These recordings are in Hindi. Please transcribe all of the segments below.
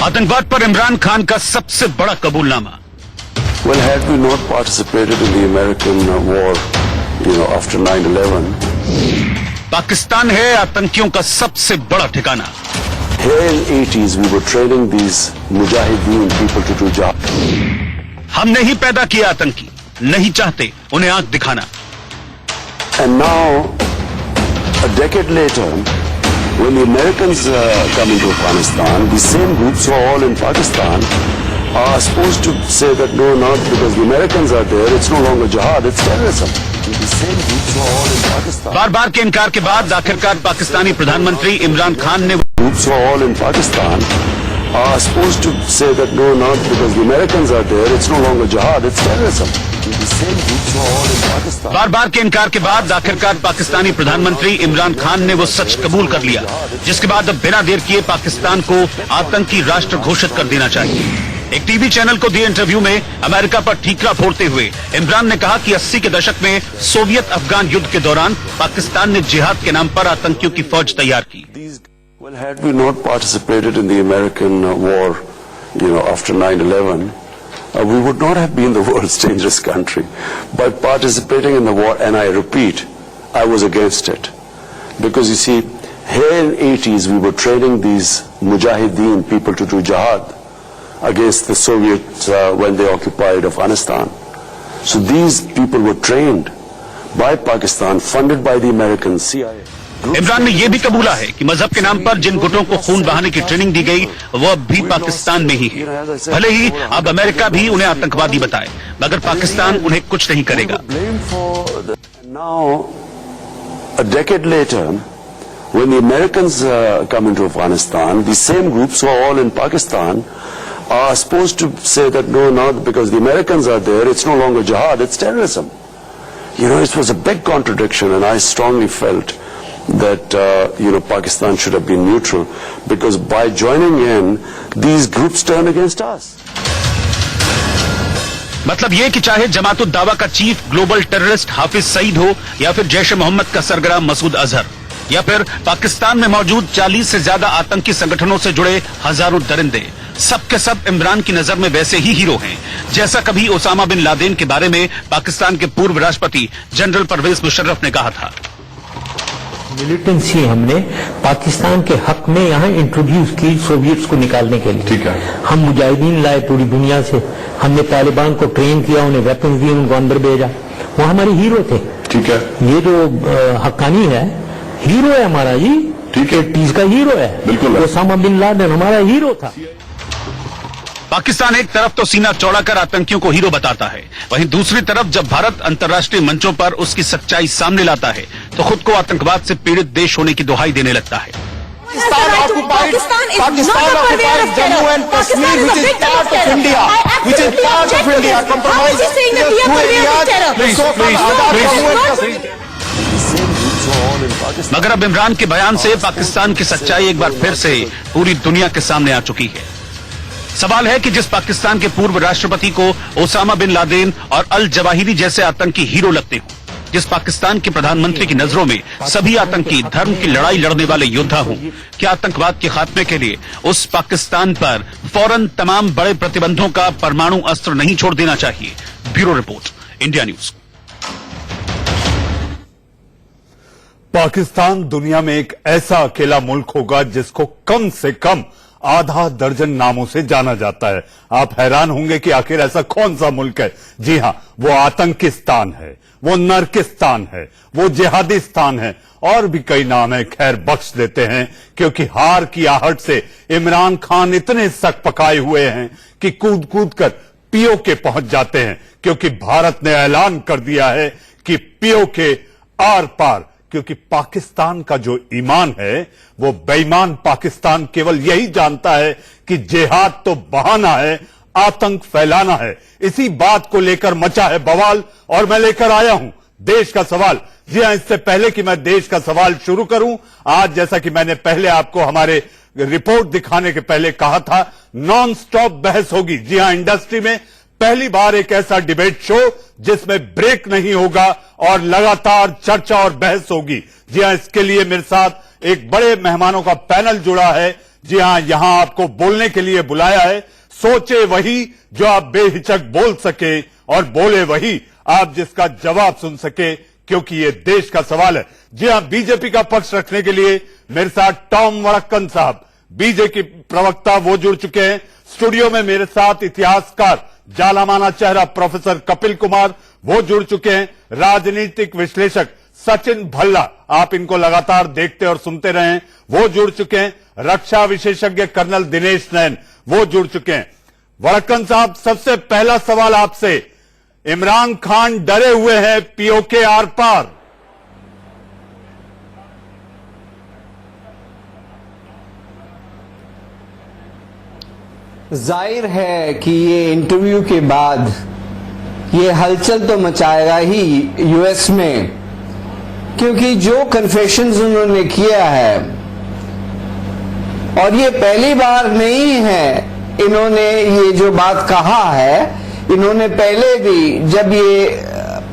आतंकवाद पर इमरान खान का सबसे बड़ा कबूलनामा। Well, had we not participated in the American war, after 9/11, Pakistan है आतंकियों का सबसे बड़ा ठिकाना। here in 80s we were training these mujahideen people to do jihad. हमने ही पैदा किया आतंकी, नहीं चाहते उन्हें आंख दिखाना। And now, a decade later, when the Americans come into Afghanistan, the same groups who are all in Pakistan are supposed to say that no, not because the Americans are there, it's no longer jihad, it's terrorism. The same groups who are all in Pakistan. बार बार के इनकार के बाद आखिरकार पाकिस्तानी प्रधानमंत्री इमरान खान ने Groups who are all in Pakistan are supposed to say that no, not because the Americans are there, it's no longer jihad, it's terrorism. The same groups who are all in Pakistan. बार बार के इनकार के बाद आखिरकार पाकिस्तानी प्रधानमंत्री इमरान खान ने वो सच कबूल कर लिया, जिसके बाद अब बिना देर किए पाकिस्तान को आतंकी राष्ट्र घोषित कर देना चाहिए। एक टीवी चैनल को दिए इंटरव्यू में अमेरिका पर ठीकरा फोड़ते हुए इमरान ने कहा कि 80 के दशक में सोवियत अफगान युद्ध के दौरान पाकिस्तान ने जिहाद के नाम पर आतंकियों की फौज तैयार की। Well, had we not participated in the American war, after 9/11, we would not have been the world's dangerous country. But participating in the war, and I repeat, I was against it. Because you see, here in 80s we were training these mujahideen people to do jihad against the Soviets when they occupied Afghanistan. So these people were trained by Pakistan, funded by the American CIA. Imran ने यह भी कबूला है कि मजहब के नाम पर जिन गुटों को खून बहाने की ट्रेनिंग दी गई वो अब भी पाकिस्तान में ही है। भले ही अब अमेरिका भी उन्हें आतंकवादी बताए, मगर पाकिस्तान उन्हें कुछ नहीं करेगा। Now, a decade later, when the Americans come into Afghanistan, the same groups who are all in Pakistan are supposed to say that no, not because the Americans are there, it's no longer jihad, it's terrorism. It was a big contradiction, and I strongly felt that Pakistan should have been neutral, because by joining in, these groups turn against us. मतलब ये कि चाहे जमातुद दावा का chief global terrorist Hafiz Saeed हो, या फिर जैश ए मोहम्मद का सरगना मसूद अजहर, या फिर पाकिस्तान में मौजूद 40 से ज्यादा आतंकी संगठनों से जुड़े हजारों दरिंदे, सबके सब इमरान की नजर में वैसे ही हीरो हैं जैसा कभी ओसामा बिन लादेन के बारे में पाकिस्तान के पूर्व राष्ट्रपति जनरल परवेज मुशर्रफ ने कहा था। मिलिटेंसी हमने पाकिस्तान के हक में यहाँ इंट्रोड्यूस की सोवियट्स को निकालने के लिए। ठीक है। हम मुजाहिदीन लाए पूरी दुनिया से, हमने तालिबान को ट्रेन किया, उन्हें वेपन्स दिए, उनको अंदर भेजा, वो हमारे हीरो थे। ठीक है। ये जो हक्कानी है, हीरो है हमारा जी। ठीक है। टीज का हीरो है। बिल्कुल। ओसामा बिन लादेन हमारा हीरो था। पाकिस्तान एक तरफ तो सीना चौड़ा कर आतंकियों को हीरो बताता है, वहीं दूसरी तरफ जब भारत अंतर्राष्ट्रीय मंचों पर उसकी सच्चाई सामने लाता है तो खुद को आतंकवाद से पीड़ित देश होने की दुहाई देने लगता है। Pakistan occupied Jammu and Kashmir, which is part of India, compromised मगर अब इमरान के बयान से पाकिस्तान की सच्चाई एक बार फिर से पूरी दुनिया के सामने आ चुकी है। सवाल है कि जिस पाकिस्तान के पूर्व राष्ट्रपति को ओसामा बिन लादेन और अल जवाहिरी जैसे आतंकी हीरो लगते हों, जिस पाकिस्तान के प्रधानमंत्री की नजरों में सभी आतंकी धर्म की लड़ाई लड़ने वाले योद्धा हों, क्या आतंकवाद के खात्मे के लिए उस पाकिस्तान पर फौरन तमाम बड़े प्रतिबंधों का परमाणु अस्त्र नहीं छोड़ देना चाहिए? Bureau report, India news. Pakistan दुनिया में एक ऐसा अकेला मुल्क होगा जिसको कम से कम आधा दर्जन नामों से जाना जाता है। आप हैरान होंगे कि आखिर ऐसा कौन सा मुल्क है। जी हां, वो आतंकिस्तान है, वो नरकिस्तान है, वो जिहादिस्तान है, और भी कई नाम है। खैर बख्श देते हैं, क्योंकि हार की आहट से इमरान खान इतने सक पकाए हुए हैं कि कूद कूद कर पीओके पहुंच जाते हैं, क्योंकि भारत ने ऐलान कर दिया है कि पीओके आर पार, क्योंकि पाकिस्तान का जो ईमान है वो बेईमान पाकिस्तान केवल यही जानता है कि जिहाद तो बहाना है, आतंक फैलाना है। इसी बात को लेकर मचा है बवाल, और मैं लेकर आया हूं देश का सवाल। जी हां, इससे पहले कि मैं देश का सवाल शुरू करूं, आज जैसा कि मैंने पहले आपको हमारे रिपोर्ट दिखाने के पहले कहा था, नॉन स्टॉप बहस होगी। जी हां, इंडस्ट्री में पहली बार एक ऐसा डिबेट शो जिसमें ब्रेक नहीं होगा और लगातार चर्चा और बहस होगी। जी हां, इसके लिए मेरे साथ एक बड़े मेहमानों का पैनल जुड़ा है जी हां, यहां आपको बोलने के लिए बुलाया है। सोचे वही जो आप बेहिचक बोल सके और बोले वही आप जिसका जवाब सुन सके, क्योंकि ये देश का सवाल है। जी हां, बीजेपी का पक्ष रखने के लिए मेरे साथ टॉम वड़क्कन साहब, बीजेपी प्रवक्ता, वो जुड़ चुके हैं। स्टूडियो में मेरे साथ इतिहासकार, जालामाना चेहरा प्रोफेसर कपिल कुमार, वो जुड़ चुके हैं। राजनीतिक विश्लेषक सचिन भल्ला, आप इनको लगातार देखते और सुनते रहे हैं, वो जुड़ चुके हैं। रक्षा विशेषज्ञ कर्नल दिनेश नैन, वो जुड़ चुके हैं। वड़क्कन साहब, सबसे पहला सवाल आपसे, इमरान खान डरे हुए हैं पीओके आर पार। जाहिर है कि ये इंटरव्यू के बाद ये हलचल तो मचाएगा ही यूएस में, क्योंकि जो कन्फेशंस उन्होंने किया है, और ये पहली बार नहीं है इन्होंने ये जो बात कहा है, इन्होंने पहले भी, जब ये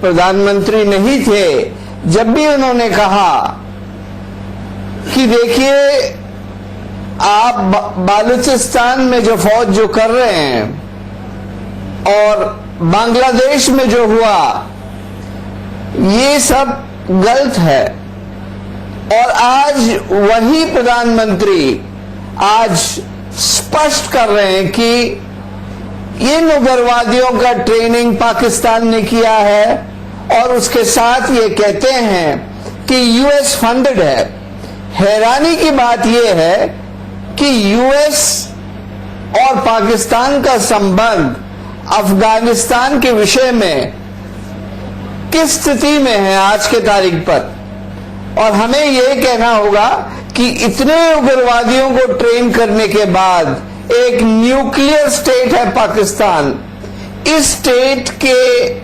प्रधानमंत्री नहीं थे, जब भी उन्होंने कहा कि देखिए आप बालूचिस्तान में जो फौज जो कर रहे हैं और बांग्लादेश में जो हुआ, ये सब गलत है। और आज वही प्रधानमंत्री आज स्पष्ट कर रहे हैं कि इन उग्रवादियों का ट्रेनिंग पाकिस्तान ने किया है, और उसके साथ ये कहते हैं कि यूएस फंडेड है। हैरानी की बात यह है कि यूएस और पाकिस्तान का संबंध अफगानिस्तान के विषय में किस स्थिति में है आज के तारीख पर, और हमें यह कहना होगा कि इतने उग्रवादियों को ट्रेन करने के बाद एक न्यूक्लियर स्टेट है पाकिस्तान, इस स्टेट के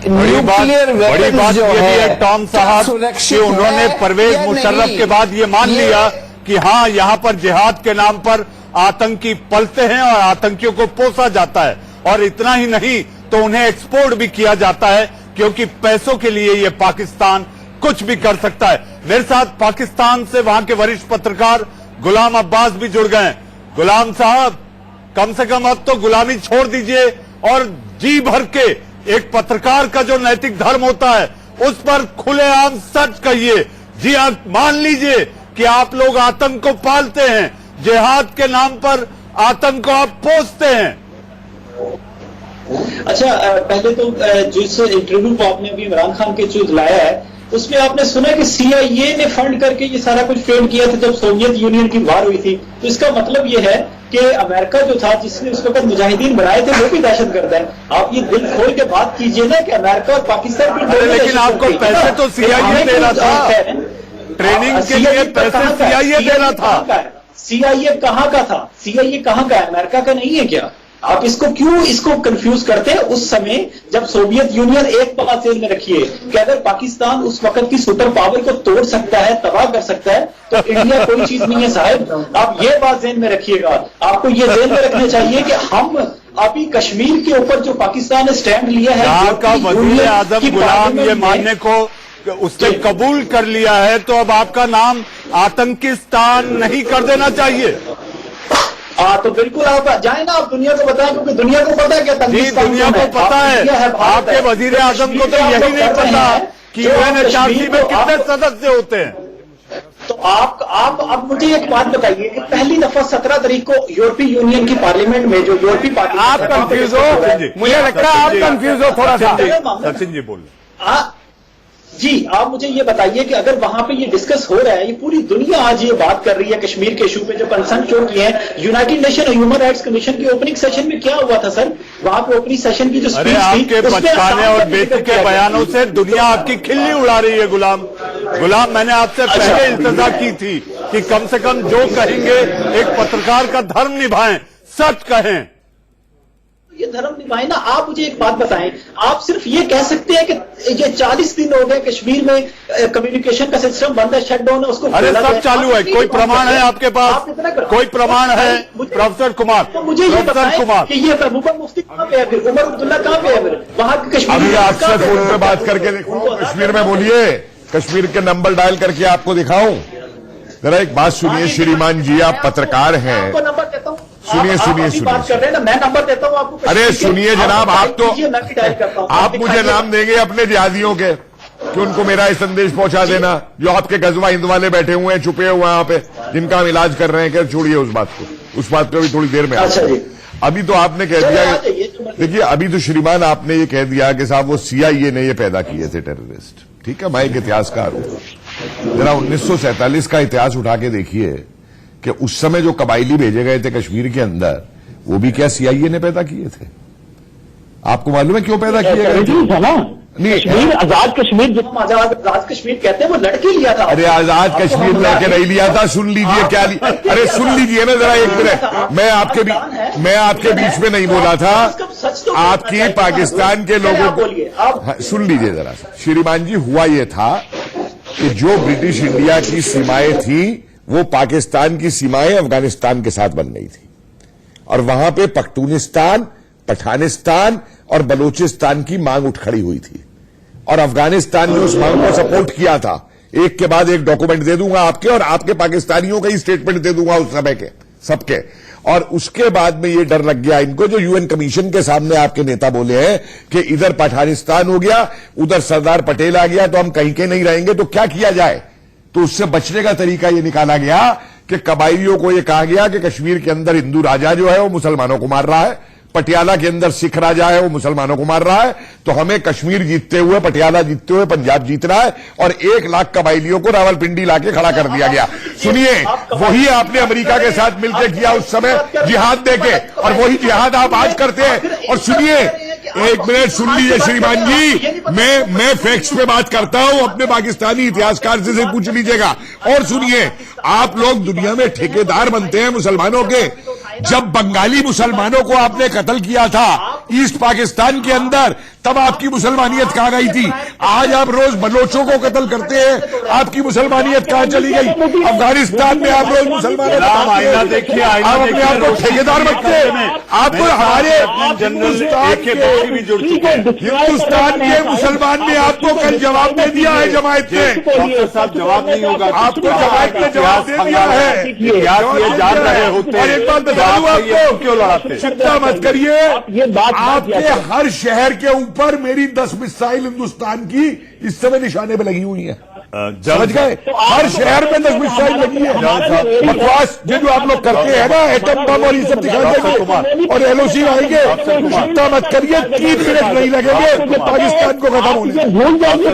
न्यूक्लियर वेपन्स जो है, टॉम साहब, कि उन्होंने परवेज मुशर्रफ के बाद ये मान लिया कि हां, यहां पर जिहाद के नाम पर आतंकी पलते हैं और आतंकियों को पोसा जाता है, और इतना ही नहीं तो उन्हें एक्सपोर्ट भी किया जाता है, क्योंकि पैसों के लिए ये पाकिस्तान कुछ भी कर सकता है। मेरे साथ पाकिस्तान से वहां के वरिष्ठ पत्रकार गुलाम अब्बास भी जुड़ गए हैं। गुलाम साहब, कम से कम अब तो गुलामी छोड़ दीजिए और जी भर के एक पत्रकार का जो नैतिक धर्म होता है उस पर खुलेआम सच कहिए। जी हाँ, मान लीजिए कि आप लोग आतंक को पालते हैं, जिहाद के नाम पर आतंक को आप पोसते हैं। अच्छा, पहले तो जिस इंटरव्यू को आपने अभी इमरान खान के जो लाया है, उसमें आपने सुना कि सीआईए ने फंड करके ये सारा कुछ ट्रेन किया था जब सोवियत यूनियन की वार हुई थी। तो इसका मतलब ये है कि अमेरिका जो था, जिसने उस वक्त मुजाहिदीन बनाए थे, वो भी दहशतगर्द है। आप ये दिल खोल के बात कीजिए ना कि अमेरिका और पाकिस्तान भी, लेकिन आपको पैसे तो सीआईए दे रहा था, ट्रेनिंग के लिए पैसे सीआईए दे रहा था। सीआईए कहां का था? सीआईए कहां का है? अमेरिका का नहीं है क्या? आप इसको कंफ्यूज करते हैं। उस समय जब सोवियत यूनियन, एक बात ध्यान में रखिए कि अगर पाकिस्तान उस वक्त की सुपर पावर को तोड़ सकता है, तबाह कर सकता है, तो इंडिया कोई चीज नहीं है साहब। आप ये बात ध्यान में रखिएगा। आपको ये ध्यान में रखना चाहिए कि हम अभी कश्मीर के ऊपर जो पाकिस्तान ने स्टैंड लिया है, यहाँ का वज़ीर आज़म गुलाम ये मानने को उसने कबूल कर लिया है, तो अब आपका नाम आतंकिस्तान नहीं कर देना चाहिए। तो बिल्कुल आप जाए ना, आप दुनिया को बताएं, क्योंकि दुनिया को पता है क्या पाकिस्तान, दुनिया को पता है। आपके वजीर आजम को तो यही नहीं पता कि यूएनएचआरसी में कितने सदस्य होते हैं। तो आप अब मुझे एक बात बताइए कि पहली दफा 17 तारीख को यूरोपीय यूनियन की पार्लियामेंट में जो यूरोपीय पार्टी, आप कंफ्यूज हो, मुझे लगता है आप कंफ्यूज हो थोड़ा सा। सचिन जी बोल जी, आप मुझे ये बताइए कि अगर वहां पे ये डिस्कस हो रहा है, ये पूरी दुनिया आज ये बात कर रही है कश्मीर के इशू पे, जो कंसर्न शो किए हैं, United nation human rights commission के ओपनिंग सेशन में क्या हुआ था सर? वहां पे ओपनिंग सेशन की जो स्पीच थी, आपके बचकाने और बेटे के बयानों से दुनिया आपकी खिल्ली उड़ा रही है। गुलाम, मैंने आपसे पहले इंतजार की थी कि कम से कम जो कहेंगे एक पत्रकार का धर्म निभाएं, सच कहें। ये धर्म निभाए ना। आप मुझे एक बात बताएं, आप सिर्फ ये कह सकते हैं कि ये 40 दिन हो गए कश्मीर में कम्युनिकेशन का सिस्टम बंद है, शटडाउन है, उसको अरे सब चालू है। कोई प्रमाण है आपके पास? कोई प्रमाण है? प्रोफेसर कुमार, तो मुझे ये बताएं कि ये महबूबा मुफ्ती कहाँ पे है, फिर उमर अब्दुल्ला कहाँ पे है, फिर वहां के कश्मीर आपसे फोन पे बात करके देखो, कश्मीर में बोलिए, कश्मीर के नंबर डायल करके आपको दिखाऊं। जरा एक बात सुनिए श्रीमान जी, आप पत्रकार हैं। आपको नंबर देता हूँ। सुनिए सुनिए सुनिए, बात कर रहे हैं ना, मैं नंबर देता हूँ आपको। अरे सुनिए जनाब, आप तो मैं भी डायल करता हूँ। आप मुझे नाम देंगे अपने जिहादियों के कि उनको मेरा ये संदेश पहुंचा देना, जो आपके गजवा हिंद वाले बैठे हुए हैं, छुपे हुए हैं वहां पे, जिनका हम इलाज कर रहे हैं। क्या छोड़िए उस बात को, उस बात को भी थोड़ी देर में। अच्छा जी। अभी तो आपने कह दिया, देखिए अभी तो श्रीमान आपने ये कह दिया कि साहब वो CIA ने ये पैदा किए थे टेररिस्ट। ठीक है, मैं एक इतिहासकार हूं। जरा 1947 का इतिहास उठा के देखिए कि उस समय जो कबायली भेजे गए थे कश्मीर के अंदर, वो भी क्या CIA ने पैदा किए थे? आपको मालूम है क्यों पैदा किए गए थे? नहीं, आजाद कश्मीर कहते हैं, वो लड़के लिया था। अरे आजाद कश्मीर लड़के नहीं लिया था, सुन लीजिए क्या लिया। अरे सुन लीजिए ना जरा एक मिनट, मैं आपके बीच में नहीं बोला था। आपकी पाकिस्तान के लोगों को सुन लीजिए जरा। श्रीमान जी, हुआ ये था कि जो ब्रिटिश इंडिया की सीमाएं थी, वो पाकिस्तान की सीमाएं अफगानिस्तान के साथ बन गई थी, और वहां पे पख्तूनिस्तान, पठानिस्तान और बलूचिस्तान की मांग उठ खड़ी हुई थी, और अफगानिस्तान ने उस मांग को सपोर्ट किया था। एक के बाद एक डॉक्यूमेंट दे दूंगा आपके, और आपके पाकिस्तानियों का ही स्टेटमेंट दे दूंगा उस समय के सबके। और उसके बाद में ये डर लग गया इनको, जो UN कमीशन के सामने आपके नेता बोले हैं कि इधर पठानिस्तान हो गया, उधर सरदार पटेल आ गया, तो हम कहीं के नहीं रहेंगे, तो क्या किया जाए। तो उससे बचने का तरीका ये निकाला गया कि कबायलियों को ये कहा गया कि कश्मीर के अंदर हिंदू राजा जो है वो मुसलमानों को मार रहा है, पटियाला के अंदर सिख राजा है वो मुसलमानों को मार रहा है, तो हमें कश्मीर जीतते हुए, पटियाला जीतते हुए पंजाब जीतना है, और 1 लाख कबायलियों को रावलपिंडी लाके खड़ा कर दिया गया। सुनिए, वही आपने अमेरिका के साथ मिलकर किया उस समय जिहाद देके, और वही जिहाद आप आज करते हैं। और सुनिए, एक मिनट सुन लीजिए श्रीमान जी, मैं फैक्ट्स पे बात करता हूं, अपने पाकिस्तानी इतिहासकार से पूछ लीजिएगा। और सुनिए, आप लोग दुनिया में ठेकेदार बनते हैं मुसलमानों के। जब बंगाली मुसलमानों को आपने कत्ल किया था ईस्ट पाकिस्तान के अंदर, तब आपकी मुसलमानियत कहां गई थी? आज आप रोज बलोचों को कत्ल करते हैं, आपकी मुसलमानियत कहां चली गई? अफगानिस्तान में आप रोज मुसलमानों को आईना देखिए, आप अपने आप को ठेकेदार बनते हैं। आपको हमारे हिंदुस्तान के मुसलमान ने आपको कल जवाब दे दिया है जमायत ने। डॉक्टर साहब, जवाब नहीं होगा, आपको जमायत ने जवाब दे दिया है। ये जान रहे होते। और एक बात बता दूं आपको, क्यों लड़ाते? चिंता मत करिए, आपके हर शहर के ऊपर मेरी 10 मिसाइल हिंदुस्तान की इस समय निशाने पे लगी हुई है। समझ गए? हर शहर में 10 मिसाइल लगी है। बकवास जो आप लोग करते हैं ना, एटम बम और ये सब दिखा देंगे और LOC आएंगे। चिंता मत करिए, 3 मिनट नहीं लगेंगे पाकिस्तान को खत्म होने में।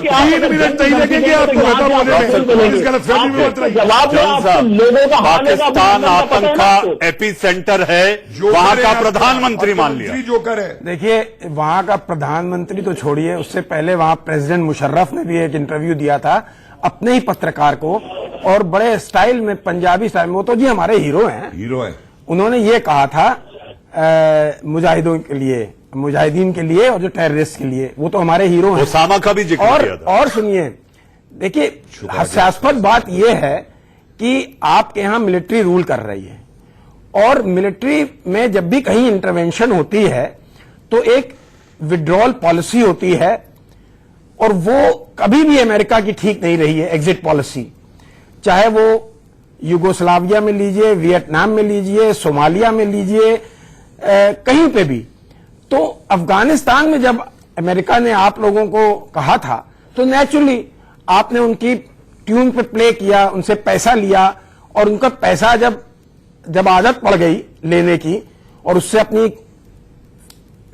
3 मिनट नहीं लगेंगे आपको खत्म होने में। इस गलतफहमी में मत रहिए। पाकिस्तान आतंक का एपी सेंटर है, वहां का प्रधानमंत्री मान लिया। जो करे, देखिए, वहां का प्रधानमंत्री तो छोड़िए, उससे पहले वहां प्रेसिडेंट मुशर्रफ ने भी एक इंटरव्यू दिया था अपने ही पत्रकार को, और बड़े स्टाइल में, पंजाबी स्टाइल में। वो तो जी हमारे हीरो हैं। उन्होंने ये कहा था मुजाहिदीन के लिए और जो टेररिस्ट के लिए, वो तो हमारे हीरो हैं। ओसामा का भी जिक्र किया था। और सुनिए, देखिए, हास्यास्पद बात यह है कि आपके यहां मिलिट्री रूल कर रही है, और मिलिट्री में जब भी कहीं इंटरवेंशन होती है तो एक विड्रॉल पॉलिसी होती है, और वो कभी भी अमेरिका की ठीक नहीं रही है, एग्जिट पॉलिसी। चाहे वो युगोस्लाविया में लीजिए, वियतनाम में लीजिए, सोमालिया में लीजिए, कहीं पे भी। तो अफगानिस्तान में जब अमेरिका ने आप लोगों को कहा था, तो नेचुरली आपने उनकी ट्यून पे प्ले किया, उनसे पैसा लिया, और उनका पैसा जब आदत पड़ गई लेने की, और उससे अपनी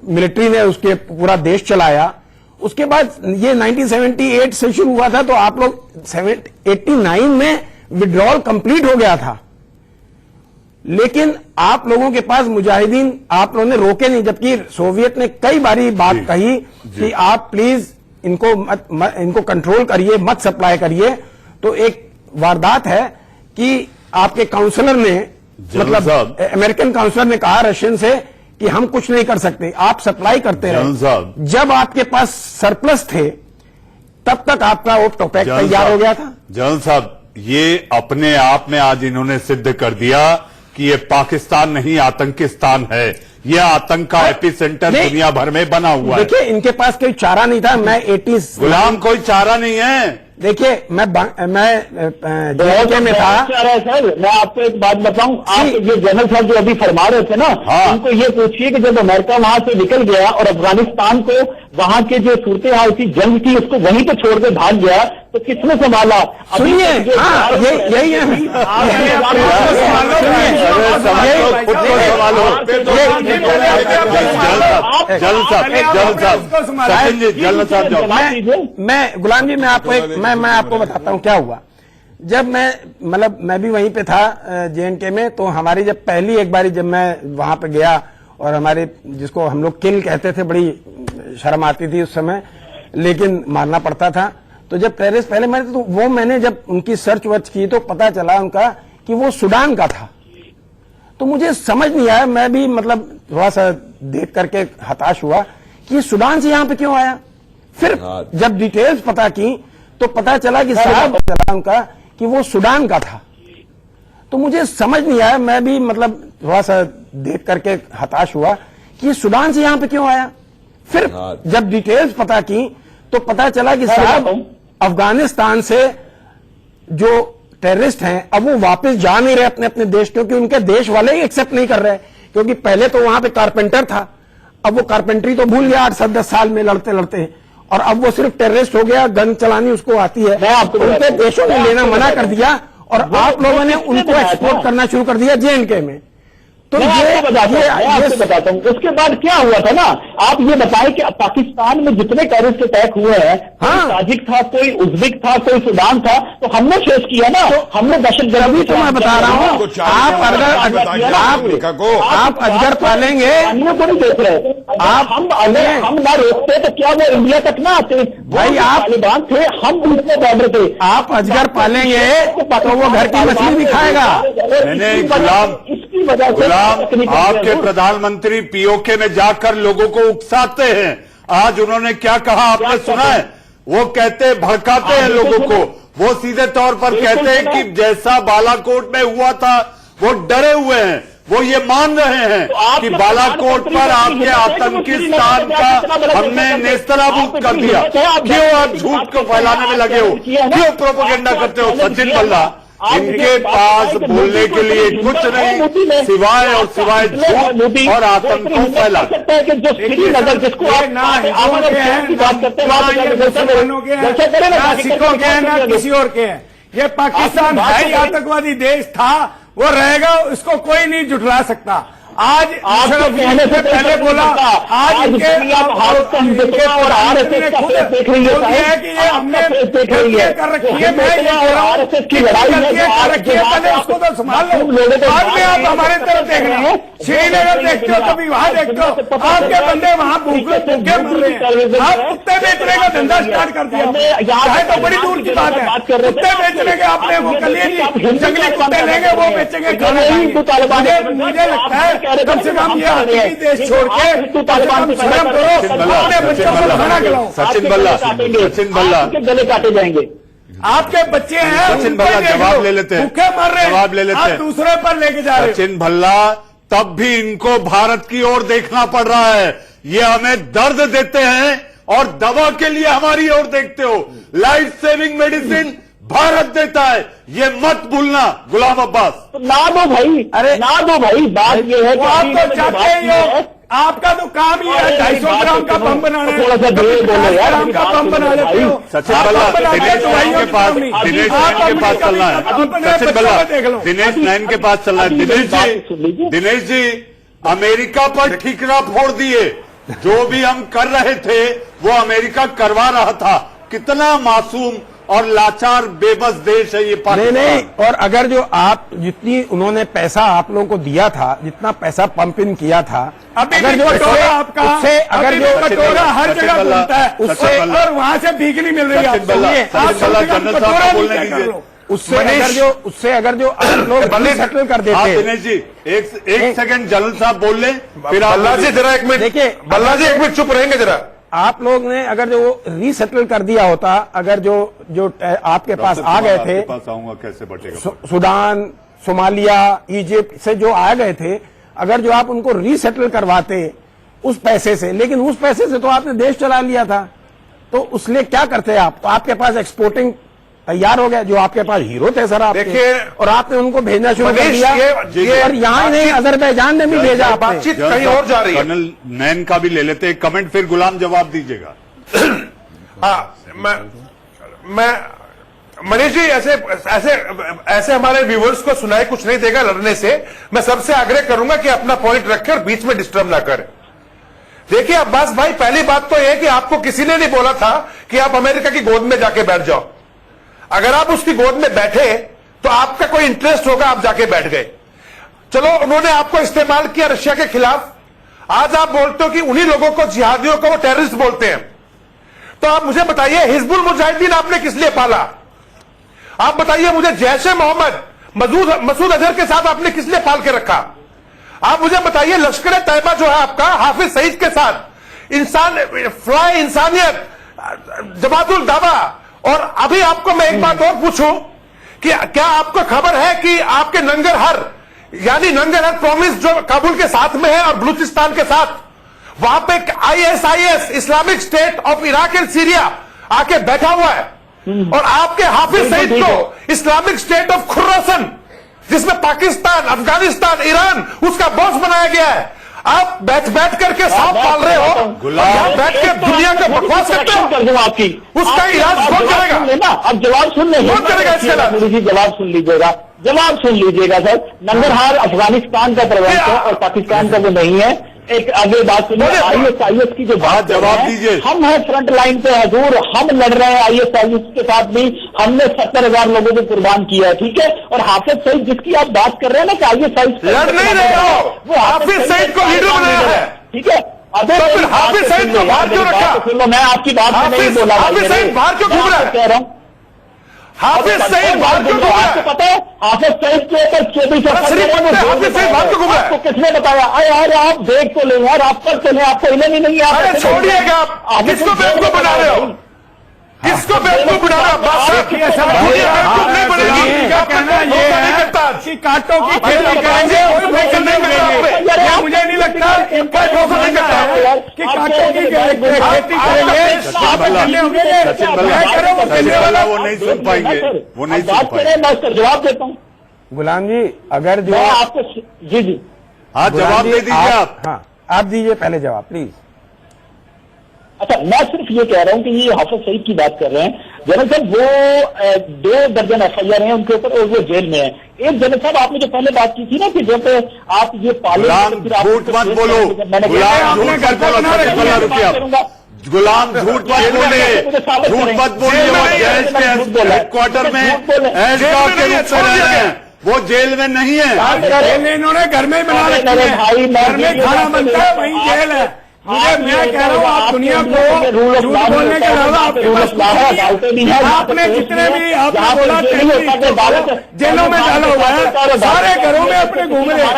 मिलिट्री ने उसके पूरा देश चलाया। उसके बाद ये 1978 से शुरू हुआ था, तो आप लोग 89 में विड्रॉल कंप्लीट हो गया था, लेकिन आप लोगों के पास मुजाहिदीन आप लोगों ने रोके नहीं, जबकि सोवियत ने कई बारी बात कही कि आप प्लीज इनको कंट्रोल करिए, मत सप्लाई करिए। तो एक वारदात है कि आपके काउंसलर ने, मतलब अमेरिकन काउंसलर ने कहा रशियन से कि हम कुछ नहीं कर सकते, आप सप्लाई करते रहे। जब आपके पास सरप्लस थे, तब तक आपका वो टोपैक तैयार हो गया था। जनरल साहब, ये अपने आप में आज इन्होंने सिद्ध कर दिया कि ये पाकिस्तान नहीं, आतंकिस्तान है। ये आतंक का एपी सेंटर दुनिया भर में बना हुआ है। देखिए, इनके पास कोई चारा नहीं था। मैं 80 गुलाम, कोई चारा नहीं है। देखिए मैं JNK में था सर। मैं आपको एक बात बताऊं, आप ये जनरल साहब जो अभी फरमा रहे थे ना, उनको ये पूछिए कि जब अमेरिका वहां से निकल गया और अफगानिस्तान को वहां के जो सूरत हाल थी, जंग थी, उसको वहीं पे छोड़ के भाग गया, तो किसने संभाला? सुनिए, यही है, मैं गुलाम जी, मैं आपको बताता हूं क्या हुआ। जब मैं भी वहीं पे था JNK में, तो हमारी जब पहली एक बारी जब मैं वहां पे गया और हमारे जिसको हम लोग किल कहते थे, बड़ी शर्म आती थी उस समय, लेकिन मारना पड़ता था। तो जब टेररिस्ट पहले मरे तो वो मैंने जब उनकी सर्च वर्च की तो पता चला उनका कि वो सूडान का था। तो मुझे समझ नहीं आया, मैं भी थोड़ा सा देख करके हताश हुआ कि सूडान से यहां पे क्यों आया। फिर जब डिटेल्स पता की तो पता चला कि साहब चला उनका कि वो सूडान का था। तो मुझे समझ नहीं आया, मैं भी थोड़ा सा देख करके हताश हुआ कि सूडान से यहां पे क्यों आया। फिर जब डिटेल्स पता की तो पता चला कि साहब अफगानिस्तान से जो टेररिस्ट हैं अब वो वापस जा नहीं रहे अपने अपने देश, क्योंकि उनके देश वाले ही एक्सेप्ट नहीं कर रहे। क्योंकि पहले तो वहां पे कारपेंटर था, अब वो कारपेंटरी तो भूल गया 8-10 साल में लड़ते लड़ते, और अब वो सिर्फ टेररिस्ट हो गया, गन चलानी उसको आती है। उनके देशों ने लेना मना कर दिया और आप लोगों ने उनको एक्सपोर्ट करना शुरू कर दिया JNK में। तो मैं आपको बताता हूँ उसके बाद क्या हुआ था ना। आप ये बताएं कि पाकिस्तान में जितने टेररिस्ट अटैक हुए हैं, कोई ताजिक था, कोई उज्बेक था, कोई सूडान था, तो हमने फेस किया ना, हमने दहशतगर्दी। तो मैं बता रहा हूँ, आप अजगर पालेंगे, को नहीं देख रहे आप। हम ना रोकते तो क्या वो इंडिया तक ना आते? भाई आप तालिबान थे, हम दूसरे बॉर्डर थे। आप अजगर पालेंगे तो वो घर की मछली भी खाएगा। इसकी वजह से आपके प्रधानमंत्री POK में जाकर लोगों को उकसाते हैं। आज उन्होंने क्या कहा आपने सुना है? वो कहते भड़काते हैं लोगों को। वो सीधे तौर पर कहते हैं कि जैसा बालाकोट में हुआ था वो डरे हुए हैं। वो ये मान रहे हैं कि बालाकोट पर आपके आतंकिस्तान का हमने नेस्तनाबूद कर दिया। क्यों आप झूठ को फैलाने में लगे हो? क्यों प्रोपेगेंडा करते हो? सचिन बल्ला, इनके पास बोलने के लिए कुछ नहीं सिवाय झूठ और आतंक को फैला। जो श्रीनगर जिसको सिखों के ना किसी और के हैं, ये पाकिस्तान भाई आतंकवादी देश था, वो रहेगा, इसको कोई नहीं जुटला सकता। आज कहने से पहले बोला, आज इनके भारत का हिंदुत्व और RSS का फेस देख रही है कि ये हमने देख रही है कर रखी है। मैं ये कह रहा हूं की लड़ाई कर रखी है, पहले उसको तो संभाल लो। बाद में आप हमारे तरफ देख रहे हो, श्रीनगर देखते हो, कभी वहां देखते हो, आपके बंदे वहां भूखे मर रहे हैं। आप कुत्ते बेचने का धंधा स्टार्ट कर दिया, चाहे तो बड़ी दूर की बात है। कुत्ते बेचने के आपने वो कर लिए, जंगली कुत्ते लेंगे वो बेचेंगे, मुझे लगता है कम से कम ये देश छोड़ के शर्म करो, अपने बच्चों को खाना खिलाओ। सचिन बल्ला गले काटे जाएंगे। आपके बच्चे हैं, सचिन भल्ला जवाब ले लेते हैं, भूखे मर रहे हैं, जवाब ले लेते हैं, आप दूसरे पर लेके जा रहे हैं। सचिन भल्ला, तब भी इनको भारत की ओर देखना पड़ रहा है। ये हमें दर्द देते हैं और दवा के लिए हमारी ओर देखते हो। लाइफ सेविंग मेडिसिन भारत देता है, ये मत भूलना। गुलाम अब्बास, तो ना दो भाई, अरे ना दो भाई। बात ये है कि आप तो चाहते ही हो, आपका तो काम ही है 250 ग्राम का बम बनाना, थोड़ा सा बोलो यार, ग्राम का बम बना लेते हो। सचिन भल्ला, दिनेश नैन के पास चलना है। सचिन भल्ला, दिनेश नैन के पास चलना है। दिनेश जी, अमेरिका पर ठिकरा फोड़ दिए। जो भी हम कर रहे थे वो अमेरिका करवा रहा था। कितना मासूम और लाचार बेबस देश है ये पाकिस्तान। नहीं, और अगर जो आप जितनी उन्होंने पैसा आप लोगों को दिया था, जितना पैसा पंप इन किया था, अगर जो आपका उससे अगर जो कटोरा हर जगह मिलता है उससे, और वहां से भीख नहीं मिल रही उससे अगर जो लोग बल्ले सेटल कर देते। दिनेश जी एक सेकंड जनरल साहब बोल लें, फिर बल्ला जी जरा एक मिनट, देखिए बल्ला जी एक मिनट चुप रहेंगे जरा। आप लोग ने अगर जो रीसेटल कर दिया होता, अगर जो आपके पास आ गए थे, आऊंगा कैसे बटेगा, सूडान, सोमालिया, इजिप्ट से जो आ गए थे, अगर जो आप उनको रीसेटल करवाते उस पैसे से, लेकिन उस पैसे से तो आपने देश चला लिया था, तो उसलिए क्या करते आप? तो आपके पास एक्सपोर्टिंग तैयार हो गए, जो आपके पास हीरो थे सर आपके, देखिए, और आपने उनको भेजना शुरू कर मनीष, दिया। ये और यहाँ नहीं, अजरबैजान ने भी भेजा आपने। बातचीत कहीं और जा रही है। कर्नल नैन का भी ले लेते हैं कमेंट, फिर गुलाम जवाब दीजिएगा। हाँ, मैं मनीष जी ऐसे हमारे व्यूवर्स को सुनाई कुछ नहीं देगा लड़ने से। मैं सबसे आग्रह करूंगा कि अपना पॉइंट रखें और बीच में डिस्टर्ब ना करें। देखिए अब्बास भाई, पहली बात तो यह कि आपको किसी ने नहीं बोला था कि आप अमेरिका की गोद में जाके बैठ जाओ। अगर आप उसकी गोद में बैठे तो आपका कोई इंटरेस्ट होगा, आप जाके बैठ गए। चलो, उन्होंने आपको इस्तेमाल किया रशिया के खिलाफ। आज आप बोलते हो कि उन्हीं लोगों को, जिहादियों को वो टेररिस्ट बोलते हैं। तो आप मुझे बताइए, हिजबुल मुजाहिदीन आपने किस लिए पाला? आप बताइए मुझे, जैश ए मोहम्मद मसूद अजहर के साथ आपने किस लिए पाल के रखा? आप मुझे बताइए, लश्कर तैयबा जो है आपका हाफिज सईद के साथ, इंसानियत, जमातुल दावा। और अभी आपको मैं एक बात और पूछूं कि क्या आपको खबर है कि आपके नंगरहर, यानी नंगरहर प्रोविंस जो काबुल के साथ में है और बलूचिस्तान के साथ, वहां पे ISIS Islamic state of Iraq and Syria आके बैठा हुआ है। और आपके हाफिज सईद को इस्लामिक स्टेट ऑफ खुर्रासन, जिसमें पाकिस्तान, अफगानिस्तान, ईरान, उसका बॉस बनाया गया है। आप बैठ करके सांप पाल रहे हो, बैठ के दुनिया का बकवास करते हो। आपकी उसका इलाज कौन करेगा? अब जवाब सुन लीजिए, कौन करेगा इसका इलाज? जवाब सुन लीजिएगा, जवाब सुन लीजिएगा सर। नंगरहार अफगानिस्तान का प्रवंश है और पाकिस्तान का वो नहीं है। एक आगे बात सुनिए, ISIS की जो बात जवाब दीजिए। हम हैं फ्रंट लाइन पे हजूर, हम लड़ रहे हैं ISIS के साथ भी। हमने 70,000 लोगों को कुर्बान किया है, ठीक है। और हाफिज सईद जिसकी आप बात कर रहे हैं ना कि ISIS लड़ नहीं रहे हो, वो हाफिज सईद को लीडर बनाया है, ठीक है। अबे तो फिर हाफिज सईद को बाहर क्यों रखा? सुन लो, मैं आपकी बात में नहीं बोला। हाफिज सईद बाहर क्यों घूम रहा है? कह रहा हूँ, हाफिज सईद बाहर क्यों घूम रहा है? आपको पता है हाफिज सईद के ऊपर 24 हाफिज सईद बाहर क्यों घूम रहा है? आपको किसने बताया? अरे आप देख तो ले यार, आप कर तो ले, आपको इन्हें भी नहीं। अरे छोड़िएगा, आप किसको बेवकूफ बना रहे हो? किसको बेवकूफ बना रहे हो? बेवकूफ नहीं बनेगी। क्या कहना ये है कि कांटों की खेती करेंगे, कोई फसल नहीं मिलेगी। ये मुझे नहीं लगता इनका जो समझना है कि कांटों की खेती करेंगे, आप करने होंगे, मैं करो वो करने वाला। वो नहीं सुन पाएंगे, वो नहीं सुन बात करें, पाएंगे। मैं उसका जवाब देता हूँ। गुलाम जी, अगर जो मैं आपको, जी हाँ, जवाब दे दीजिए आप। हाँ, आप दीजिए पहले जवाब प्लीज। अच्छा, मैं सिर्फ ये कह रहा हूं कि ये हाफिज सईद की बात कर रहे हैं। जनरल साहब, वो 2 दर्जन FIR हैं उनके ऊपर और वो जेल में है। एक जनरल साहब, आपने जो पहले बात की थी ना कि जब आप ये पाले, गुलाम झूठ मत बोलो, गुलाम झूठ मत बोलो, गुलाम झूठ मत बोलिए। हेडक्वार्टर में एहलकार के रूप में रह रहे हैं, वो जेल में नहीं है। इन्होंने घर में बना रखी है, घर में खाना बनता है, वही जेल है। मैं कह रहा हूँ, आप दुनिया को झूठ बोलने के अलावा आपके पास आपने जितने भी आपने बोला जेलों में डाला हुआ है, सारे घरों में अपने घूम रहे हैं।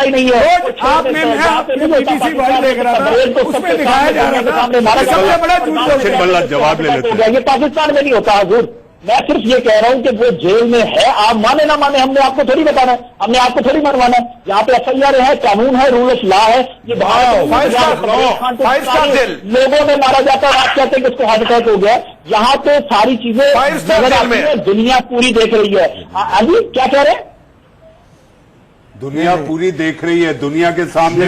रोज आपने, मैं आपके BBC वर्ल्ड देख रहा था, उसमें दिखाया जा रहा था सबसे बड़ा झूठ बोल। जवाब ले लेते हैं। ये पाकिस्तान में नहीं होता हजूर। मैं सिर्फ ये कह रहा हूं कि वो जेल में है, आप माने ना माने, हमने आपको थोड़ी बताना है, हमने आपको थोड़ी मरवाना है। यहाँ पे FIR है, कानून है, रूल ऑफ लॉ है। ये लोगों में मारा जाता है, आप कहते हैं कि उसको हार्ट अटैक हो गया। यहाँ पे सारी चीजें दुनिया पूरी देख रही है। अभी क्या कह रहे हैं? दुनिया पूरी देख रही है, दुनिया के सामने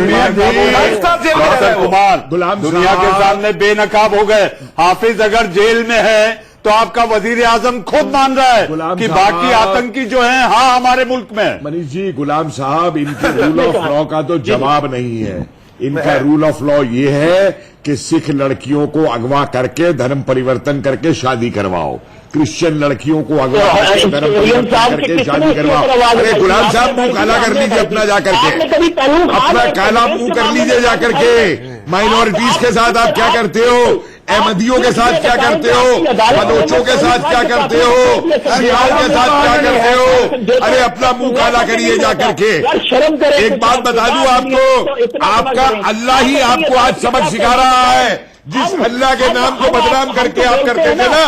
कुमार दुनिया के सामने बेनकाब हो गए। हाफिज अगर जेल में है तो आपका वजीर आजम खुद मान रहा है कि बाकी आतंकी जो हैं, हाँ, हमारे मुल्क में। मनीष जी, गुलाम साहब, इनके रूल ऑफ लॉ का तो जवाब नहीं है। इनका रूल ऑफ लॉ ये है कि सिख लड़कियों को अगवा करके धर्म परिवर्तन करके शादी करवाओ, क्रिश्चियन लड़कियों को अगवा करके धर्म परिवर्तन करके शादी करवाओ। अरे गुलाम साहब, मुंह काला कर लीजिए अपना जाकर के, अपना काला मुंह कर लीजिए जाकर के। माइनॉरिटीज के साथ आप क्या करते हो? अहमदियों के साथ क्या करते हो? बलोचों के साथ क्या करते हो? सियाल के साथ क्या करते हो? अरे अपना मुंह काला करिए जाकर के। एक बात बता दूं आपको, आपका अल्लाह ही आपको आज सबक सिखा रहा है। जिस अल्लाह के नाम को बदनाम करके आप करते थे ना,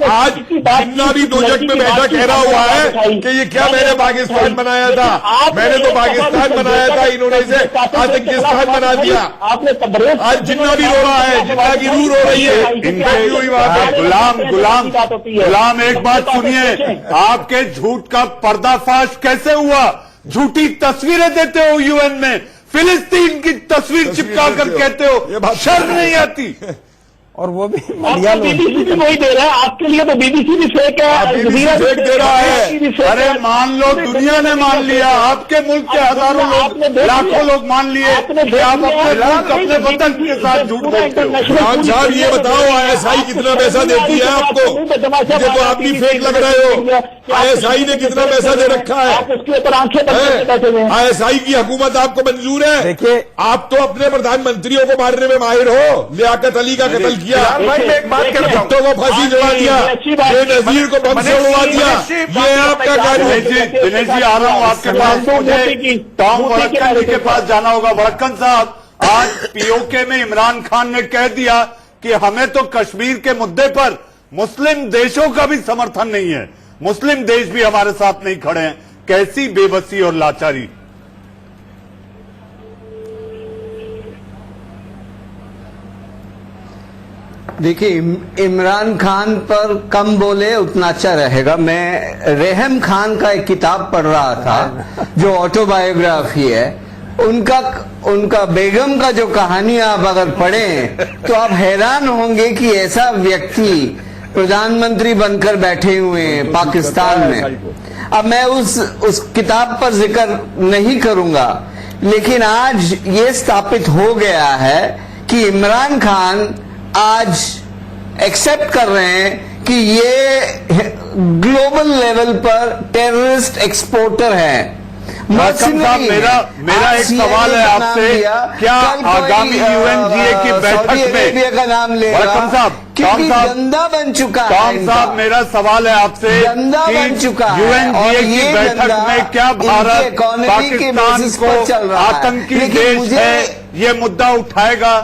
आज जिन्ना भी दोजख में बैठा कह रहा हुआ है कि ये क्या मैंने पाकिस्तान बनाया था, मैंने तो पाकिस्तान बनाया था, इन्होंने इसे आतंकिस्तान बना दिया। आज जिन्ना भी रो रहा है, जिन्ना की रूह रो रही है, इनकी हुई बात है। गुलाम एक बात सुनिए, आपके झूठ का पर्दाफाश कैसे हुआ? झूठी तस्वीरें देते हो यूएन में, फिलिस्तीन की तस्वीर चिपका कर कहते हो, शर्म नहीं आती? और वो भी मीडिया बीबीसी भी वही दे रहा है, आपके लिए तो बीबीसी भी फेक है, बीबीसी फेक दे रहा है। अरे मान लो दुनिया ने मान लिया, आपके मुल्क के हजारों लोग, लाखों लोग मान लिए कि आप अपने मुल्क, अपने वतन के साथ झूठ बोलते हो। खान साहब ये बताओ, ISI कितना पैसा देती है आपको? मुझे तो आप भी फेक लग रहे हो। ISI ने कितना पैसा दे रखा है? ISI की हुकूमत आपको मंजूर है? देखिए, आप तो अपने प्रधानमंत्रियों को मारने में माहिर हो। लियाकत अली का कत्ल किया, भाई मैं एक बात कर रहा हूं, भुट्टो को फांसी दिलवा दिया, बेनजीर को बम से उड़वा दिया, ये आपका कार्य है। दिनेश जी आ रहा हूं आपके पास, मुझे टॉम वड़क्कन जी के पास जाना होगा। वड़क्कन साहब, आज POK में इमरान खान ने कह दिया कि हमें तो कश्मीर के मुद्दे पर मुस्लिम देशों का भी समर्थन नहीं है, मुस्लिम देश भी हमारे साथ नहीं खड़े हैं। कैसी बेबसी और लाचारी! देखिए, इमरान खान पर कम बोले उतना अच्छा रहेगा। मैं रेहम खान का एक किताब पढ़ रहा था जो ऑटोबायोग्राफी है, उनका बेगम का जो कहानी आप अगर पढ़ें तो आप हैरान होंगे कि ऐसा व्यक्ति प्रधानमंत्री बनकर बैठे हुए हैं पाकिस्तान में। अब मैं उस किताब पर जिक्र नहीं करूंगा, लेकिन आज ये स्थापित हो गया है कि इमरान खान आज एक्सेप्ट कर रहे हैं कि ये ग्लोबल लेवल पर टेररिस्ट एक्सपोर्टर है। साहब, मेरा एक सवाल है आपसे, क्या आगामी UNGA की बैठक में का नाम लेगा क्योंकि गंदा बन चुका है। टॉम साहब, मेरा सवाल है आपसे, गंदा बन चुका है UNGA की बैठक में क्या भारत पाकिस्तान को आतंकी देश है ये मुद्दा उठाएगा?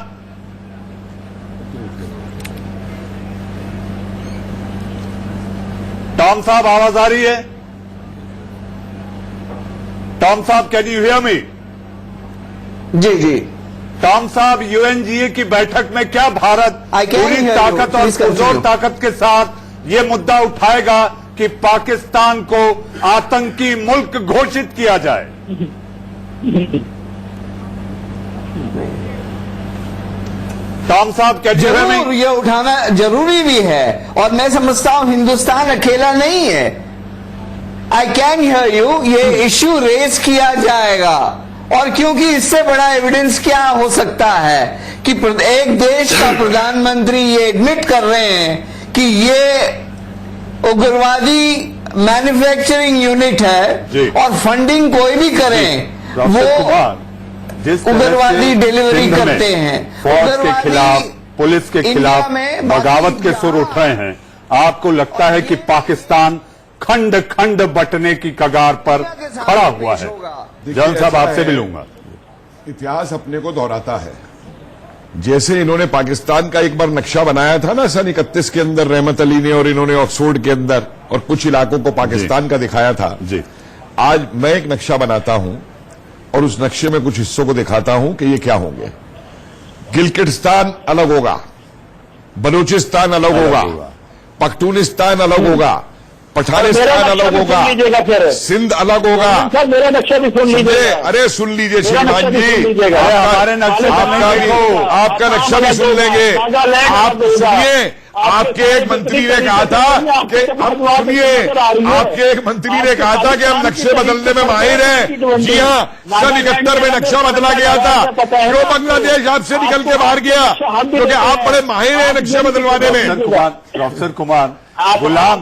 टॉम साहब, आवाज आ रही है? टॉम साहब, कैन यू हियर मी? जी जी। टॉम साहब, UNGA की बैठक में क्या भारत पूरी ताकत और पुरजोर ताकत के साथ ये मुद्दा उठाएगा कि पाकिस्तान को आतंकी मुल्क घोषित किया जाए? टॉम साहब, क्या जरूर ये उठाना जरूरी भी है, और मैं समझता हूं हिंदुस्तान अकेला नहीं है। आई कैन हियर यू, ये इश्यू रेज किया जाएगा। और क्योंकि इससे बड़ा एविडेंस क्या हो सकता है कि एक देश का प्रधानमंत्री ये एडमिट कर रहे हैं कि ये उग्रवादी मैन्युफैक्चरिंग यूनिट है और फंडिंग कोई भी करें वो उग्रवादी डिलीवरी करते हैं। फौज के खिलाफ, पुलिस के खिलाफ बगावत के सुर उठ रहे हैं। आपको लगता है कि पाकिस्तान खंड खंड बंटने की कगार पर खड़ा हुआ है? जल्द साहब, आपसे भी लूंगा। इतिहास अपने को दोहराता है। जैसे इन्होंने पाकिस्तान का एक बार नक्शा बनाया था ना सन 31 के अंदर, रहमत अली ने, और इन्होंने ऑक्सफोर्ड के अंदर और कुछ इलाकों को पाकिस्तान का दिखाया था जी। आज मैं एक नक्शा बनाता हूं और उस नक्शे में कुछ हिस्सों को दिखाता हूं कि ये क्या होंगे। गिलगिटिस्तान अलग होगा, बलूचिस्तान अलग होगा, पख्तूनिस्तान अलग होगा, पठानिस्तान अलग होगा, सिंध अलग होगा। सर, मेरा नक्शा भी सुन लीजिए। अरे सुन लीजिए श्रीमान जी, हमारे नक्शे आपका नक्शा भी सुन लेंगे। आप सुनिए, आपके एक मंत्री ने कहा था कि सुनिए, आपके एक मंत्री ने कहा था कि हम नक्शे बदलने में माहिर हैं। जी हाँ, सन 71 में नक्शा बदला गया था। क्यों बांग्लादेश आपसे निकल के बाहर गया? क्योंकि आप बड़े माहिर हैं नक्शे बदलवाने में। प्रोफेसर कुमार, गुलाम,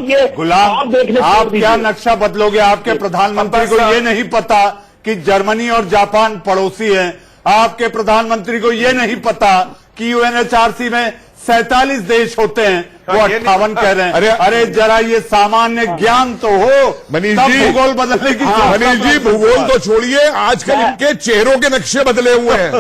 आप क्या नक्शा बदलोगे? आपके प्रधानमंत्री को ये नहीं पता कि जर्मनी और जापान पड़ोसी हैं? आपके प्रधानमंत्री को ये नहीं पता कि UNHRC में 47 देश होते हैं, वो हाँ, ये 58 कह रहे हैं। अरे जरा ये सामान्य ज्ञान तो हो, मनीष तब जी, भूगोल बदलने की मनीष जी, भूगोल तो छोड़िए, आजकल इनके चेहरों के नक्शे बदले हुए हैं।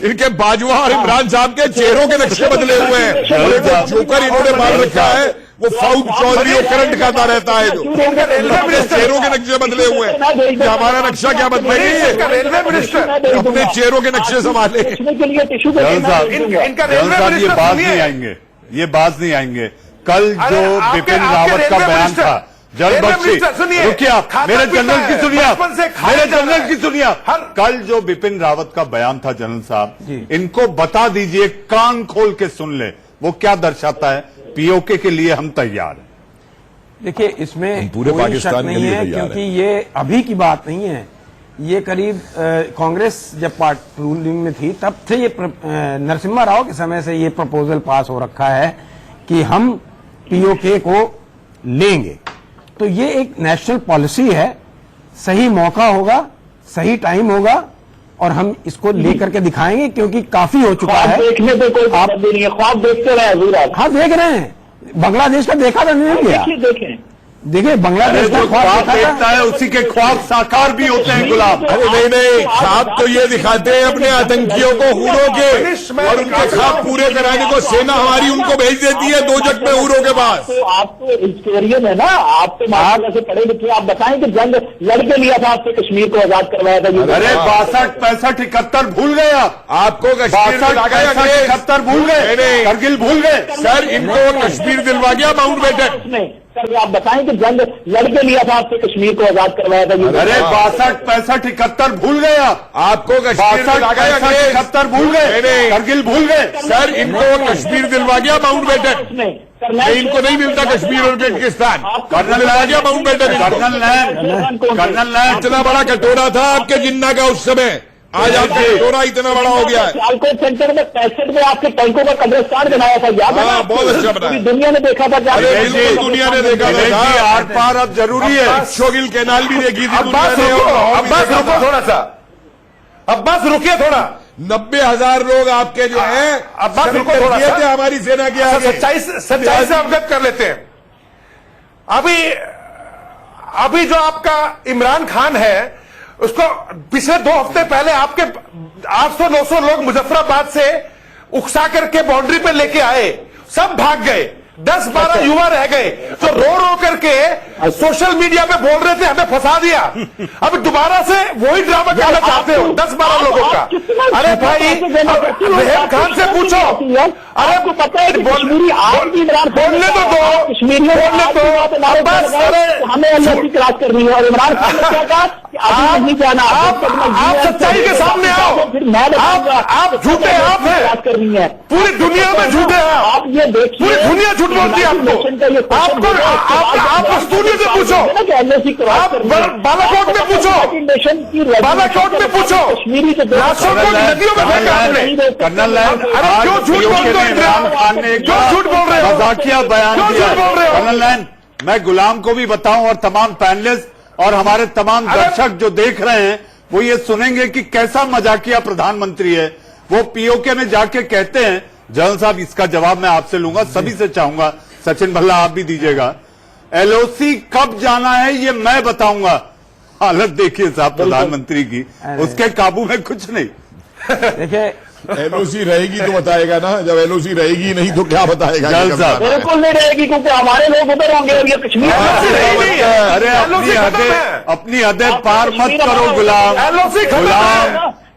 इनके बाजवा और इमरान साहब के चेहरों के नक्शे बदले हुए हैं। और जो जोकर इन्होंने मार रखा है वो फाउद चौधरी और करंट खाता रहता है, जो अपने चेहरों के नक्शे बदले हुए हैं। हमारा नक्शा क्या बदलेगी? रेलवे मिनिस्टर अपने चेहरों के नक्शे संभाले। इनका रेलवे ये मिनिस्टर बात सुनिए। नहीं आएंगे, ये बात नहीं आएंगे। कल जो आपके- बिपिन आपके रावत का रेलवे बयान मिनिस्टर- था, जल रेलवे बख्शी, मिनिस्टर सुनिए, रुकिए आप, खाता मेरे पीता जनरल की है, सुनिए आप, बचपन से खाया मेरे जा रहा जनरल है। की सुनिए आप। कल जो बिपिन रावत का बयान था जनरल साहब, इनको बता दीजिए, कान खोल के सुन ले, वो क्या दर्शाता है। पीओके के लिए हम तैयार हैं। देखिए, इसमें पूरे कोई पाकिस्तान शक के नहीं लिए है, तैयार क्योंकि ये अभी की बात नहीं है। ये करीब कांग्रेस जब पार्टी रूलिंग में थी तब से ये नरसिम्हा राव के समय से ये प्रपोजल पास हो रखा है कि हम पीओके को लेंगे। तो ये एक नेशनल पॉलिसी है, सही मौका होगा, सही टाइम होगा और हम इसको लेकर के दिखाएंगे, क्योंकि काफी हो चुका है। देखने पे कोई आप नहीं है, ख्वाब देखते रहे हजूर आप। हाँ, देख रहे हैं, बांग्लादेश का देखा था, नहीं गया। देखें देखिए, बांग्लादेश का ख्वाब ख्वाब देखता देखा है, उसी के ख्वाब साकार भी होते हैं गुलाम। अरे नहीं नहीं, ख्वाब तो ये दिखाते हैं अपने आतंकियों को हुरों के, और उनके ख्वाब पूरे कराने को सेना हमारी उनको भेज देती है दोजख में हुरों के पास। तो आप तो हिस्टोरियन है ना, आप तो माशाल्लाह से पढ़े लिखे, आप बताएं कि जंग लड़के लिया था आपसे, कश्मीर को आजाद करवाया था। अरे 62, 65, 71 भूल गए आप। आपको कश्मीर 62, 65, 71 भूल गए, नहीं, करगिल भूल गए। सर इनको कश्मीर दिलवा गया माउंट बेटन। उसमें सर आप बताएं कि जंग लड़के लिया था आपसे, कश्मीर को आजाद करवाया था। अरे 62, 65, 71 भूल गए आप। आपको कश्मीर 62, 65, 71 भूल गए, नहीं, करगिल भूल गए। सर इनको कश्मीर दिलवा गया माउंट बेटन। नहीं, इनको नहीं मिलता कश्मीर और किर्गिस्तान। कर्नल दिलवा गया माउंट बेटन। कर्नल लैंड इतना बड़ा कटोरा था आपके जिन्ना का उस समय, आज आपका कटोरा इतना बड़ा हो गया है। सियालकोट सेंटर में 65 में आपके टैंकों का कब्रिस्तान बनाया था, याद है ना? हाँ, बहुत अच्छा बनाया। पूरी दुनिया ने देखा था। अरे बिल्कुल दुनिया ने देखा था। आर पार अब जरूरी है। शोगिल कैनाल भी देखी थी अब्बास दुनिया ने, रुको, और अब्बास देखा रुको था। थोड़ा सा, अब्बास रुकिए थोड़ा, 90,000 लोग आपके जो हैं अब्बास रुको शहीद थोड़ा किए सा। थे हमारी सेना के आगे। सच्चाई से अवगत कर लेते हैं। अभी जो आपका इमरान खान है, उसको पिछले 2 हफ्ते पहले आपके 800-900 लोग मुजफ्फराबाद से उकसा करके बाउंड्री पे लेके आए, सब भाग गए, 10-12 युवा रह गए जो रो करके सोशल मीडिया पे बोल रहे थे हमें फंसा दिया। अब दोबारा से वही ड्रामा करना चाहते हो 10-12 लोगों का। अरे भाई, रहम खान से पूछो। अरे आपको पता है कि कश्मीरी आज भी इमरान खान बोलने तो दो, कश्मीरियों बोलने दो। अब्बास, अरे हमें अल्लाह की तलाश करनी है, और इमरान खान ने क्या कहा कि अभी नहीं जाना। आप सच्चाई के सामने आओ। फिर मैं आप झूठे आप हैं, तलाश करनी है। पूरी दुनिया में झूठे हैं आप ये देखिए, पूरी दुनिया झूठ बोलती है आपको। आप स्टूडियो से पूछो, आप बालाकोट में पूछो, बालाकोट में पूछो, कश्मीरी से लाशों को नदियों में फेंका आपने। कर्नल लैंड, अरे आज क्यों झूठ पीओके बोल रहे ने हो? इमरान खान ने एक क्यों झूठ बोल रहे हो? मजाकिया बयान क्यों दिया झूठ बोल रहे है। हो? कर्नल लैंड, मैं गुलाम को भी बताऊं और तमाम पैनलिस्ट और हमारे तमाम अरे- दर्शक जो देख रहे हैं वो ये सुनेंगे कि कैसा मजाकिया प्रधानमंत्री है। वो पीओके में जाके कहते हैं, जनरल साहब इसका जवाब मैं आपसे लूंगा, सभी से चाहूंगा, सचिन भल्ला आप भी दीजिएगा, एलओसी कब जाना है ये मैं बताऊंगा। हालत देखिए साहब प्रधानमंत्री की, उसके काबू में कुछ नहीं। देखिए, एलओसी रहेगी तो बताएगा ना, जब एलओसी रहेगी नहीं तो क्या बताएगा। जनरल साहब, बिल्कुल नहीं रहेगी, क्योंकि हमारे लोग उधर होंगे और ये कश्मीर अरे अपनी हदें पार मत करो गुलाम। एलओसी खत्म है।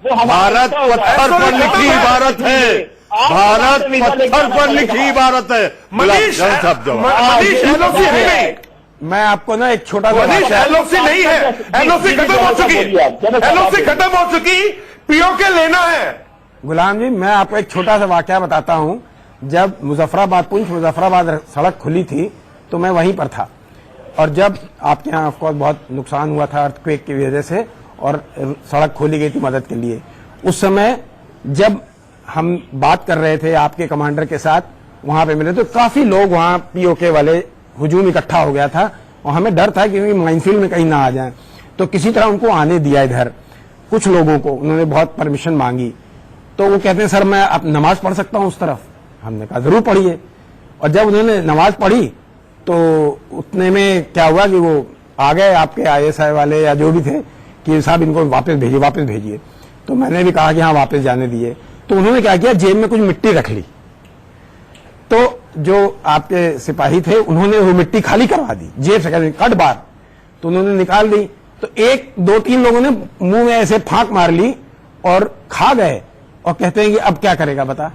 गुलाम, भारत पत्थर पर लिखी इबारत है, भारत पत्थर पर लिखी इबारत है। मनीष, जनरल साहब जवाब। मनीष एलओसी है नहीं, मैं आपको ना एक छोटा सा मनीष वाक्य- एलओसी नहीं है, एलओसी खत्म हो चुकी, एलओसी खत्म हो चुकी, पीओके लेना है। गुलाम जी, मैं आपको एक छोटा सा वाकया बताता हूं। जब मुजफ्फराबाद, पुंछ मुजफ्फराबाद सड़क खुली थी तो मैं वहीं पर था, और जब आपके यहाँ ऑफकोर्स बहुत नुकसान हुआ था अर्थक्वेक की वजह से, और सड़क खोली गई थी मदद के लिए, उस समय जब हम बात कर रहे थे आपके कमांडर के साथ, वहां पे मिले तो काफी लोग वहां पीओके वाले हुजूम इकट्ठा हो गया था, और हमें डर था क्योंकि माइनफील्ड में कहीं ना आ जाए, तो किसी तरह उनको आने दिया इधर। कुछ लोगों को उन्होंने बहुत परमिशन मांगी, तो वो कहते हैं सर मैं अब नमाज पढ़ सकता हूं उस तरफ। हमने कहा जरूर पढ़िए। और जब उन्होंने नमाज पढ़ी तो उतने में क्या हुआ कि वो आ गए आपके ISI वाले या जो भी थे कि साहब इनको वापस भेजिए। तो मैंने भी कहा कि हाँ वापस जाने दिए। तो उन्होंने क्या किया, जेब में कुछ मिट्टी रख ली। तो जो आपके सिपाही थे उन्होंने वो मिट्टी खाली करवा दी जेब से, कट बार। तो उन्होंने निकाल दी। तो 1-2-3 लोगों ने मुंह में ऐसे फांक मार ली और खा गए और कहते हैं कि अब क्या करेगा बता।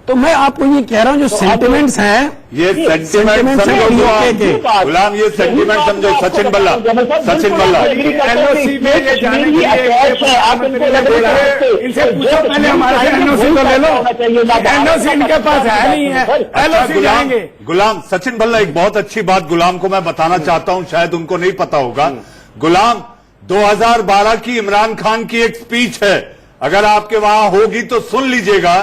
तो मैं आपको ये कह रहा हूं जो सेंटिमेंट्स हैं, ये सेंटिमेंट समझो गुलाम, ये सेंटिमेंट समझो। सचिन बल्ला LOC में ये जाने के लिए इनसे पूछो पहले हमारे NOC को ले लो। NOC इनके पास है नहीं है, LOC जाएंगे। गुलाम सचिन बल्ला, एक बहुत अच्छी बात गुलाम को मैं बताना चाहता हूं, शायद उनको नहीं पता होगा। गुलाम 2012 की इमरान खान की एक स्पीच है, अगर आपके वहां होगी तो सुन लीजिएगा।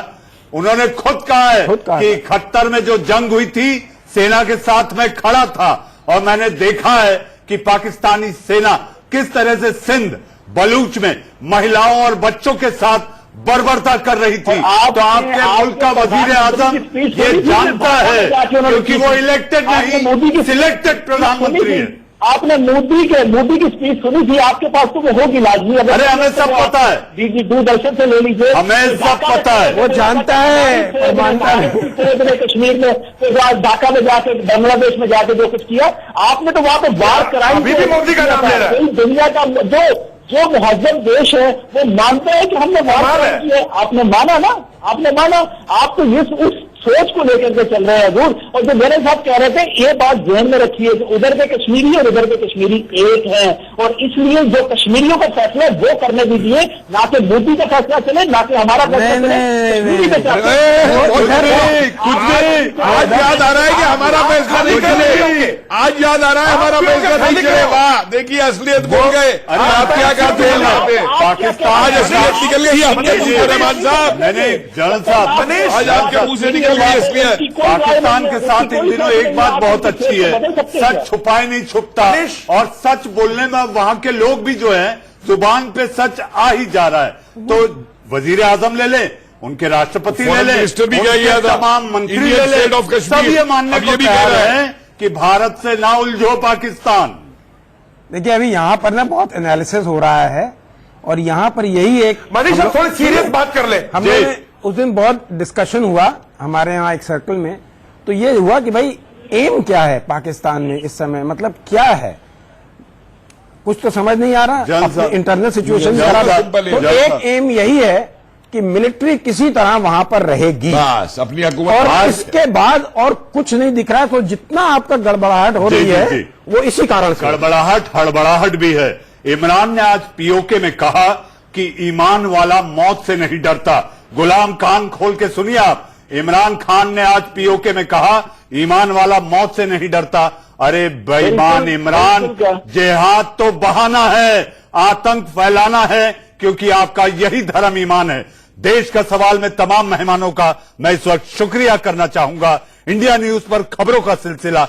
उन्होंने खुद कहा है कि 71 में जो जंग हुई थी सेना के साथ में खड़ा था और मैंने देखा है कि पाकिस्तानी सेना किस तरह से सिंध बलूच में महिलाओं और बच्चों के साथ बर्बरता कर रही थी। तो आपके मुल्क का वजीर आजम ये जानता है, क्योंकि वो इलेक्टेड नहीं सिलेक्टेड प्रधानमंत्री है। आपने मोदी की स्पीच सुनी थी, आपके पास तो वो होगी लाजमी। अरे हमें सब पता है, दूरदर्शन से ले लीजिए, हमें सब पता है, वो जानता है, मानता है। कश्मीर में ढाका में जाके, बांग्लादेश में जाके जो कुछ किया आपने, तो वहां पर वार कराई। अभी भी मोदी का नाम ले रहा है। दुनिया का जो मुहज्जम देश है वो मानता है कि हमने वार की है। आपने माना ना, आप तो उस सोच को लेकर के चल रहे हैं दूर। और जो मेरे साहब कह रहे थे, ये बात ध्यान में रखिए कि उधर के कश्मीरी और इधर के कश्मीरी एक है, और इसलिए जो कश्मीरियों का फैसला है वो करने दीजिए, ना कि मोदी का फैसला चले, ना कि हमारा फैसला चले। आज याद आ रहा है कि हमारा फैसला नहीं चले, आज याद आ रहा है हमारा फैसला नहीं चले। वाह, देखिए असलियत बोल गए। अरे आप क्या कहते हैं यहाँ पे, पाकिस्तान आज असलियत निकल गई आपके मुंह से रहमान साहब। नहीं जनरल साहब, आज आपके मुंह से निकल गई असलियत। पाकिस्तान के साथ इन दिनों एक बात बहुत अच्छी है, सच छुपाए नहीं छुपता, और सच बोलने में वहां के लोग भी जो है जुबान पे सच आ ही जा रहा है। तो वजीर आजम ले ले, उनके राष्ट्रपति ले ले, मिनिस्टर भी कह गया था, तमाम मंत्री इंडियन ले स्टेट ले, ऑफ कश्मीर, सब ये मानने को कह रहे हैं कि भारत से ना उलझो पाकिस्तान। देखिए अभी यहाँ पर ना बहुत एनालिसिस हो रहा है, और यहाँ पर यही एक मनीष थोड़ी सीरियस बात कर ले। हमने उस दिन बहुत डिस्कशन हुआ हमारे यहाँ एक सर्कल में, तो ये हुआ कि भाई एम क्या है पाकिस्तान में इस समय, मतलब क्या है, कुछ तो समझ नहीं आ रहा। इंटरनल सिचुएशन खराब है, तो एक एम यही है कि मिलिट्री किसी तरह वहां पर रहेगी, बस अपनी हुकूमत, और इसके बाद और कुछ नहीं दिख रहा है। तो जितना आपका गड़बड़ाहट हो रही है वो इसी कारण से हड़बड़ाहट भी है। इमरान ने आज पीओके में कहा कि ईमान वाला मौत से नहीं डरता। गुलाम कान खोल के सुनिए आप, इमरान खान ने आज पीओके में कहा ईमान वाला मौत से नहीं डरता। अरे बेईमान इमरान, जिहाद तो बहाना है, आतंक फैलाना है, क्योंकि आपका यही धर्म ईमान है। देश का सवाल में तमाम मेहमानों का मैं इस वक्त शुक्रिया करना चाहूंगा। इंडिया न्यूज पर खबरों का सिलसिला